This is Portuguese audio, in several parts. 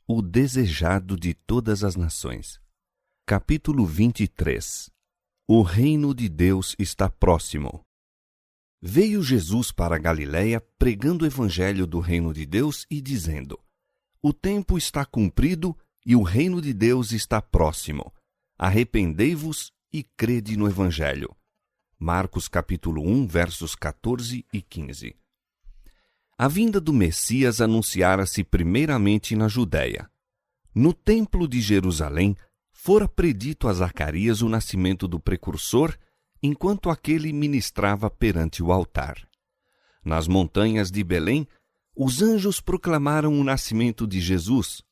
O desejado de todas as nações. Capítulo 23. O reino de Deus está próximo. Veio Jesus para a Galiléia pregando o evangelho do reino de Deus e dizendo: O tempo está cumprido e o reino de Deus está próximo. Arrependei-vos e crede no evangelho. Marcos capítulo 1, versos 14 e 15. A vinda do Messias anunciara-se primeiramente na Judéia. No templo de Jerusalém, fora predito a Zacarias o nascimento do precursor, enquanto aquele ministrava perante o altar. Nas montanhas de Belém, os anjos proclamaram o nascimento de Jesus.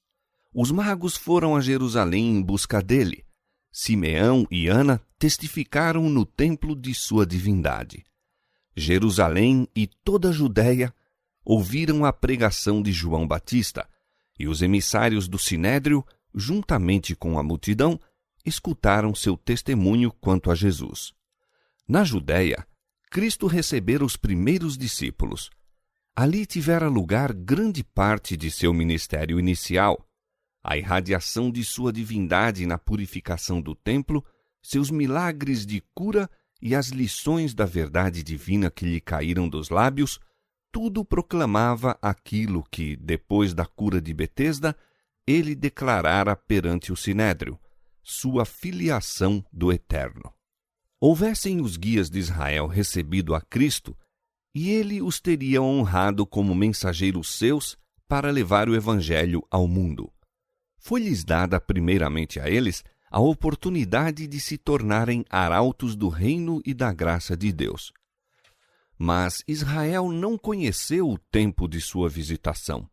Os magos foram a Jerusalém em busca dele. Simeão e Ana testificaram no templo de sua divindade. Jerusalém e toda a Judéia ouviram a pregação de João Batista, e os emissários do Sinédrio, juntamente com a multidão, escutaram seu testemunho quanto a Jesus. Na Judéia, Cristo recebera os primeiros discípulos. Ali tivera lugar grande parte de seu ministério inicial. A irradiação de sua divindade na purificação do templo, seus milagres de cura e as lições da verdade divina que lhe caíram dos lábios, tudo proclamava aquilo que, depois da cura de Betesda, ele declarara perante o Sinédrio, sua filiação do Eterno. Houvessem os guias de Israel recebido a Cristo, e ele os teria honrado como mensageiros seus para levar o Evangelho ao mundo. Foi-lhes dada primeiramente a eles a oportunidade de se tornarem arautos do reino e da graça de Deus. Mas Israel não conheceu o tempo de sua visitação.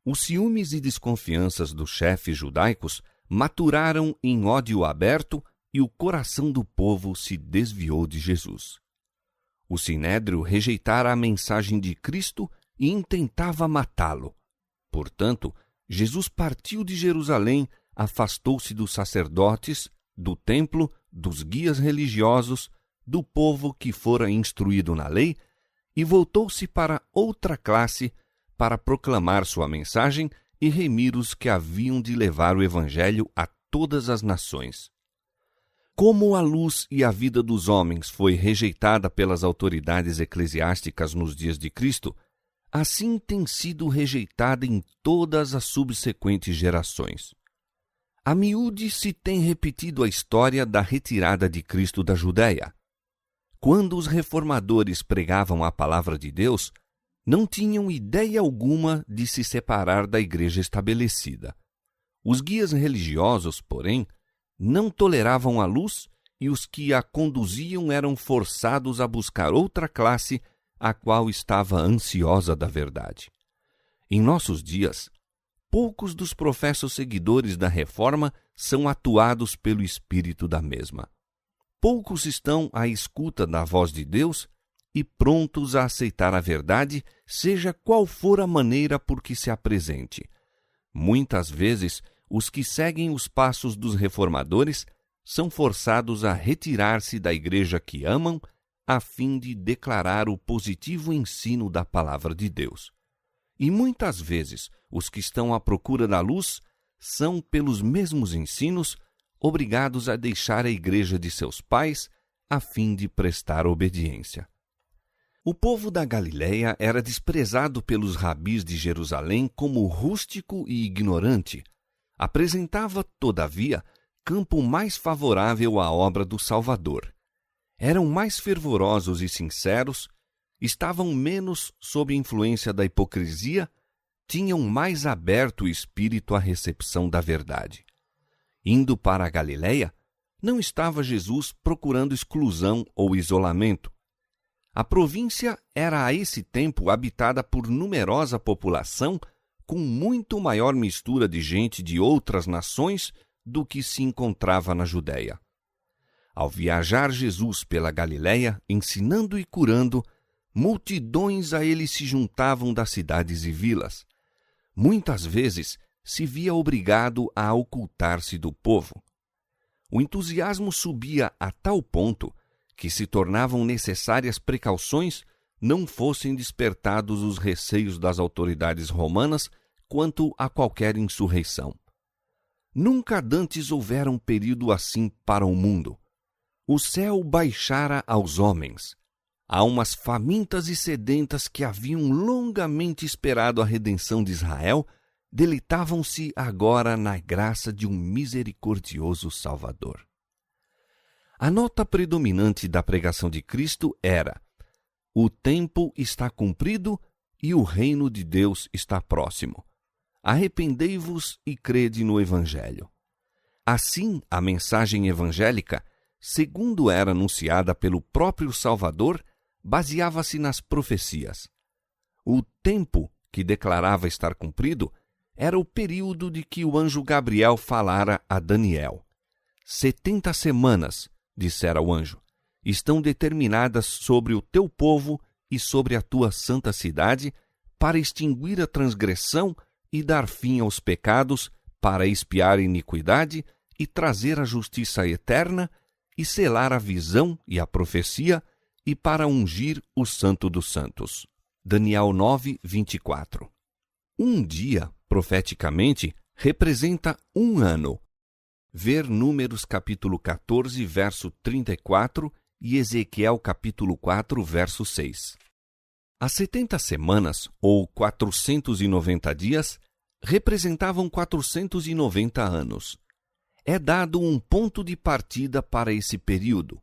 Os ciúmes e desconfianças dos chefes judaicos maturaram em ódio aberto e o coração do povo se desviou de Jesus. O Sinédrio rejeitara a mensagem de Cristo e intentava matá-lo. Portanto, Jesus partiu de Jerusalém, afastou-se dos sacerdotes, do templo, dos guias religiosos, do povo que fora instruído na lei, e voltou-se para outra classe para proclamar sua mensagem e remir os que haviam de levar o Evangelho a todas as nações. Como a luz e a vida dos homens foi rejeitada pelas autoridades eclesiásticas nos dias de Cristo, assim tem sido rejeitada em todas as subsequentes gerações. A miúde se tem repetido a história da retirada de Cristo da Judéia. Quando os reformadores pregavam a palavra de Deus, não tinham ideia alguma de se separar da igreja estabelecida. Os guias religiosos, porém, não toleravam a luz e os que a conduziam eram forçados a buscar outra classe, a qual estava ansiosa da verdade. Em nossos dias, poucos dos professos seguidores da Reforma são atuados pelo espírito da mesma. Poucos estão à escuta da voz de Deus e prontos a aceitar a verdade, seja qual for a maneira por que se apresente. Muitas vezes, os que seguem os passos dos reformadores são forçados a retirar-se da igreja que amam, a fim de declarar o positivo ensino da palavra de Deus. E muitas vezes, os que estão à procura da luz são, pelos mesmos ensinos, obrigados a deixar a igreja de seus pais, a fim de prestar obediência. O povo da Galiléia era desprezado pelos rabis de Jerusalém como rústico e ignorante. Apresentava, todavia, campo mais favorável à obra do Salvador. Eram mais fervorosos e sinceros, estavam menos sob influência da hipocrisia, tinham mais aberto o espírito à recepção da verdade. Indo para a Galiléia, não estava Jesus procurando exclusão ou isolamento. A província era a esse tempo habitada por numerosa população, com muito maior mistura de gente de outras nações do que se encontrava na Judéia. Ao viajar Jesus pela Galiléia, ensinando e curando, multidões a ele se juntavam das cidades e vilas. Muitas vezes se via obrigado a ocultar-se do povo. O entusiasmo subia a tal ponto que se tornavam necessárias precauções não fossem despertados os receios das autoridades romanas quanto a qualquer insurreição. Nunca dantes houvera um período assim para o mundo. O céu baixara aos homens. Almas famintas e sedentas que haviam longamente esperado a redenção de Israel, deleitavam-se agora na graça de um misericordioso Salvador. A nota predominante da pregação de Cristo era: o tempo está cumprido e o reino de Deus está próximo. Arrependei-vos e crede no Evangelho. Assim, a mensagem evangélica, segundo era anunciada pelo próprio Salvador, baseava-se nas profecias. O tempo que declarava estar cumprido era o período de que o anjo Gabriel falara a Daniel. 70 semanas, dissera o anjo, estão determinadas sobre o teu povo e sobre a tua santa cidade, para extinguir a transgressão e dar fim aos pecados, para expiar a iniquidade e trazer a justiça eterna, e selar a visão e a profecia, e para ungir o Santo dos Santos. Daniel 9, 24. Um dia, profeticamente, representa um ano. Ver Números capítulo 14, verso 34 e Ezequiel capítulo 4, verso 6. As 70 semanas, ou 490 dias, representavam 490 anos. É dado um ponto de partida para esse período.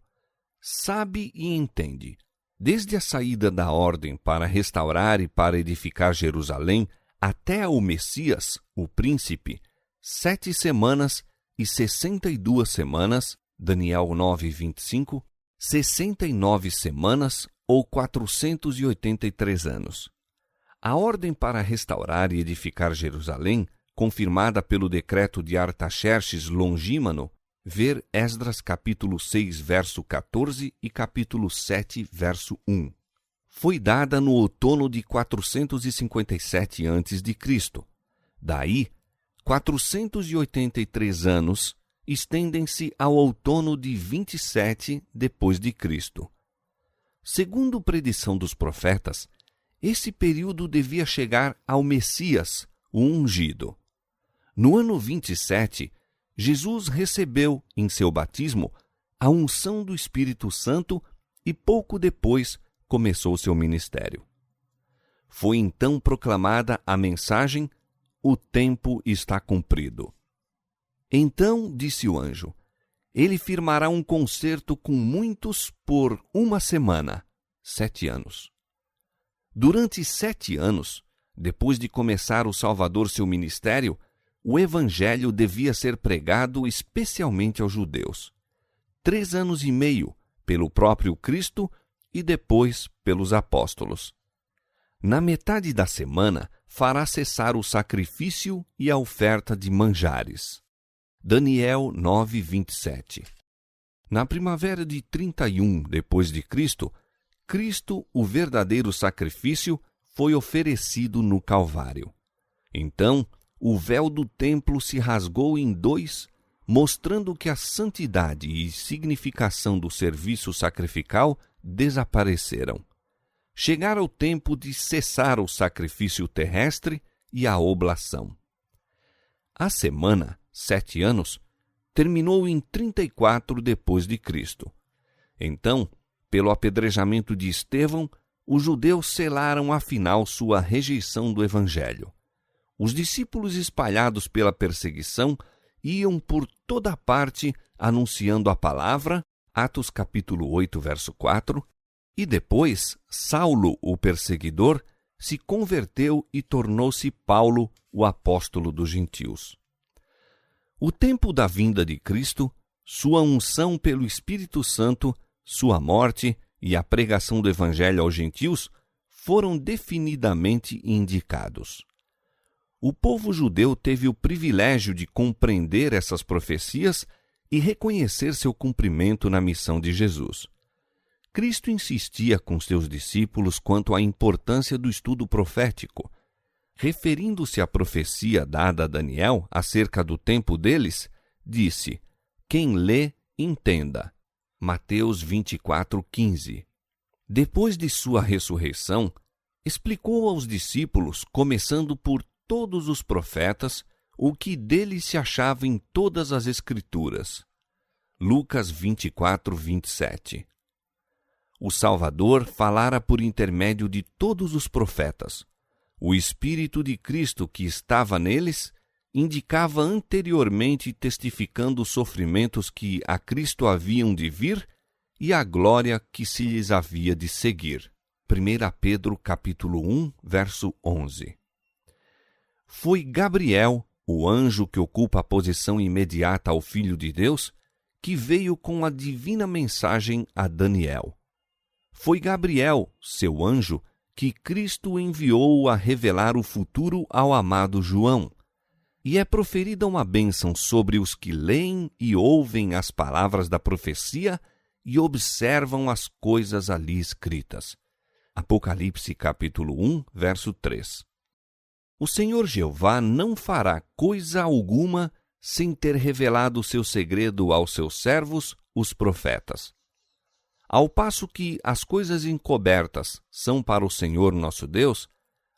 Sabe e entende. Desde a saída da ordem para restaurar e para edificar Jerusalém até ao Messias, o príncipe, 7 semanas e 62 semanas, Daniel 9, 25, 69 semanas ou 483 anos. A ordem para restaurar e edificar Jerusalém, confirmada pelo decreto de Artaxerxes Longímano, ver Esdras capítulo 6, verso 14 e capítulo 7, verso 1. Foi dada no outono de 457 a.C. Daí, 483 anos estendem-se ao outono de 27 depois de Cristo. Segundo predição dos profetas, esse período devia chegar ao Messias, o ungido. No ano 27, Jesus recebeu, em seu batismo, a unção do Espírito Santo e pouco depois começou seu ministério. Foi então proclamada a mensagem: o tempo está cumprido. Então, disse o anjo, ele firmará um concerto com muitos por 1 semana, 7 anos. Durante 7 anos, depois de começar o Salvador seu ministério, o Evangelho devia ser pregado especialmente aos judeus. 3 anos e meio pelo próprio Cristo e depois pelos apóstolos. Na metade da semana, fará cessar o sacrifício e a oferta de manjares. Daniel 9, 27. Na primavera de 31 depois de Cristo, o verdadeiro sacrifício, foi oferecido no Calvário. Então, o véu do templo se rasgou em 2, mostrando que a santidade e significação do serviço sacrificial desapareceram. Chegara o tempo de cessar o sacrifício terrestre e a oblação. A semana, 7 anos, terminou em 34 depois de Cristo. Então, pelo apedrejamento de Estevão, os judeus selaram afinal sua rejeição do Evangelho. Os discípulos, espalhados pela perseguição, iam por toda parte anunciando a palavra, Atos capítulo 8, verso 4, e depois Saulo, o perseguidor, se converteu e tornou-se Paulo, o apóstolo dos gentios. O tempo da vinda de Cristo, sua unção pelo Espírito Santo, sua morte e a pregação do Evangelho aos gentios foram definidamente indicados. O povo judeu teve o privilégio de compreender essas profecias e reconhecer seu cumprimento na missão de Jesus. Cristo insistia com seus discípulos quanto à importância do estudo profético. Referindo-se à profecia dada a Daniel acerca do tempo deles, disse: quem lê, entenda. Mateus 24, 15. Depois de sua ressurreição, explicou aos discípulos, começando por todos os profetas o que dele se achava em todas as Escrituras. Lucas 24, 27. O Salvador falara por intermédio de todos os profetas. O Espírito de Cristo que estava neles indicava anteriormente, testificando os sofrimentos que a Cristo haviam de vir e a glória que se lhes havia de seguir. 1 Pedro capítulo 1, verso 11. Foi Gabriel, o anjo que ocupa a posição imediata ao Filho de Deus, que veio com a divina mensagem a Daniel. Foi Gabriel, seu anjo, que Cristo enviou a revelar o futuro ao amado João. E é proferida uma bênção sobre os que leem e ouvem as palavras da profecia e observam as coisas ali escritas. Apocalipse capítulo 1, verso 3. O Senhor Jeová não fará coisa alguma sem ter revelado o seu segredo aos seus servos, os profetas. Ao passo que as coisas encobertas são para o Senhor nosso Deus,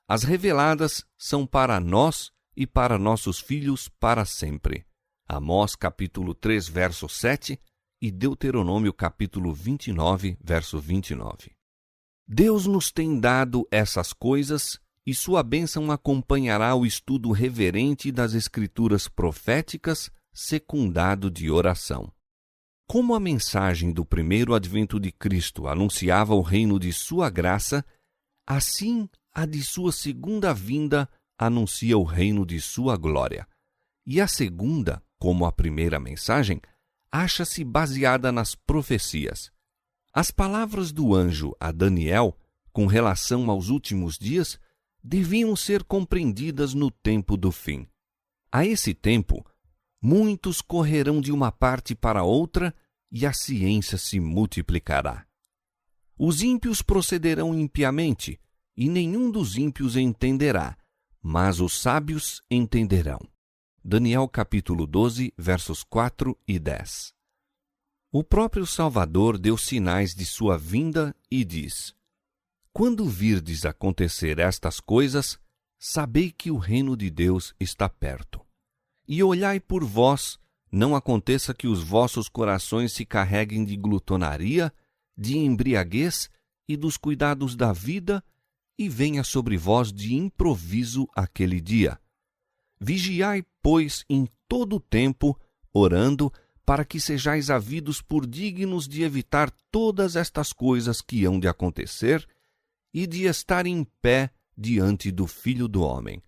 as reveladas são para nós e para nossos filhos para sempre. Amós capítulo 3, verso 7 e Deuteronômio capítulo 29, verso 29. Deus nos tem dado essas coisas e sua bênção acompanhará o estudo reverente das Escrituras proféticas, secundado de oração. Como a mensagem do primeiro advento de Cristo anunciava o reino de sua graça, assim a de sua segunda vinda anuncia o reino de sua glória. E a segunda, como a primeira mensagem, acha-se baseada nas profecias. As palavras do anjo a Daniel, com relação aos últimos dias, deviam ser compreendidas no tempo do fim. A esse tempo, muitos correrão de uma parte para outra e a ciência se multiplicará. Os ímpios procederão impiamente, e nenhum dos ímpios entenderá, mas os sábios entenderão. Daniel capítulo 12, versos 4 e 10. O próprio Salvador deu sinais de sua vinda e diz: Quando virdes acontecer estas coisas, sabei que o reino de Deus está perto. E olhai por vós, não aconteça que os vossos corações se carreguem de glutonaria, de embriaguez e dos cuidados da vida, e venha sobre vós de improviso aquele dia. Vigiai, pois, em todo o tempo, orando, para que sejais havidos por dignos de evitar todas estas coisas que hão de acontecer e de estar em pé diante do Filho do Homem.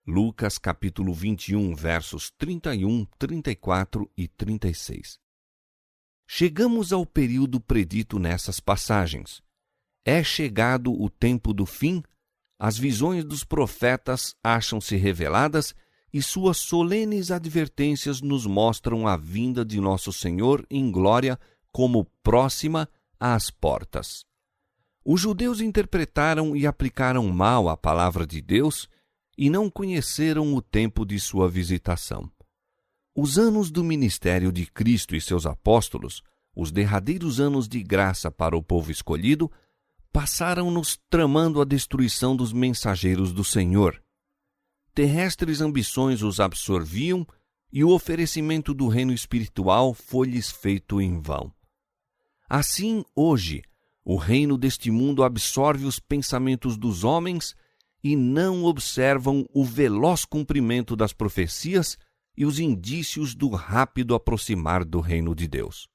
Lucas capítulo 21, versos 31, 34 e 36. Chegamos ao período predito nessas passagens. É chegado o tempo do fim, as visões dos profetas acham-se reveladas e suas solenes advertências nos mostram a vinda de nosso Senhor em glória como próxima às portas. Os judeus interpretaram e aplicaram mal a palavra de Deus e não conheceram o tempo de sua visitação. Os anos do ministério de Cristo e seus apóstolos, os derradeiros anos de graça para o povo escolhido, passaram-nos tramando a destruição dos mensageiros do Senhor. Terrestres ambições os absorviam e o oferecimento do reino espiritual foi-lhes feito em vão. Assim, hoje, o reino deste mundo absorve os pensamentos dos homens e não observam o veloz cumprimento das profecias e os indícios do rápido aproximar do reino de Deus.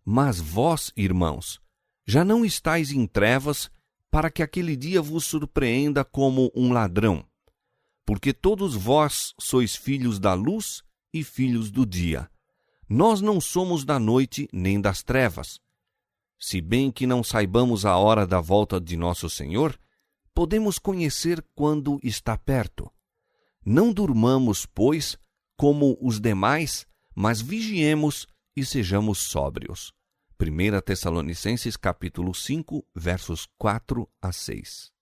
Mas vós, irmãos, já não estáis em trevas para que aquele dia vos surpreenda como um ladrão. Porque todos vós sois filhos da luz e filhos do dia. Nós não somos da noite nem das trevas. Se bem que não saibamos a hora da volta de nosso Senhor, podemos conhecer quando está perto. Não durmamos, pois, como os demais, mas vigiemos e sejamos sóbrios. 1 Tessalonicenses capítulo 5, versos 4 a 6.